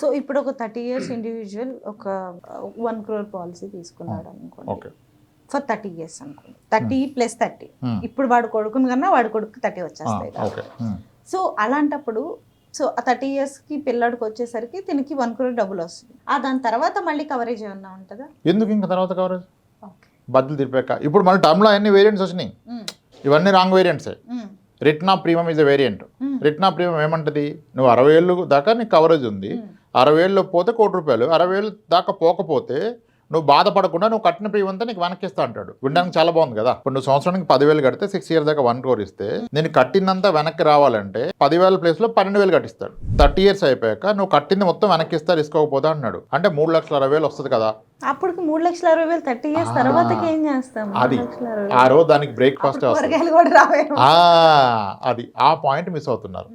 So ఇప్పుడు ఒక 30 years individual ఒక 1 crore పాలసీ తీసుకున్నాడు అనుకోండి, ఓకే ఫర్ 30 years అనుకోండి, 30 + 30. ఇప్పుడు వాడు కొడుకుని కన్నా వాడి కొడుకు 30 వచ్చేస్తాయి కదా. ఓకే సో అలాంటప్పుడు సో ఆ 30 yearsకి పిల్లాడికి వచ్చేసరికి దీనికి 1 crore డబ్బులు వస్తుంది. దాని తర్వాత మళ్ళీ కవరేజ్ ఏమన్నా ఉంటుందా? ఎందుకు ఇంకా తర్వాత కవరేజ్ ఓకే. బదులు తిరిపాక ఇప్పుడు మళ్ళీ టర్మ్లో అన్ని వేరియంట్స్ వచ్చినాయి. ఇవన్నీ రాంగ్ వేరియంట్సే. Return of premium is a variant. Return of premium ఏమంటది, నువ్వు 60 ఏళ్ళు దాకా నీకు కవరేజ్ ఉంది, 60 ఏళ్ళు పోతే ₹1 కోటి, 60 ఏళ్ళు దాకా పోకపోతే నువ్వు బాధపడకుండా నువ్వు కట్టిన ప్రీమియం అంతా నీకు వెనక్కిస్తా అంటాడు. వినడానికి చాలా బాగుంది కదా. ఇప్పుడు నువ్వు సంవత్సరానికి 10,000 కడితే 6 years దాకా 1 crore ఇస్తే నేను కట్టినంత వెనక్కి రావాలంటే 10,000 ప్లేస్లో 12,000 కట్టిస్తాడు. 30 years అయిపోయాక నువ్వు కట్టింది మొత్తం వెనక్కి ఇస్తా తీసుకోకపోతా అన్నాడు. అంటే 3,60,000 వస్తుంది కదా. అప్పటికి 3,60,000 30 years తర్వాతకి ఏం చేస్తాం? అది ఆ రోజు దానికి బ్రేక్ఫాస్ట్ కూరగాయలు కూడా రావేమో. అది ఆ పాయింట్ మిస్ అవుతున్నారు.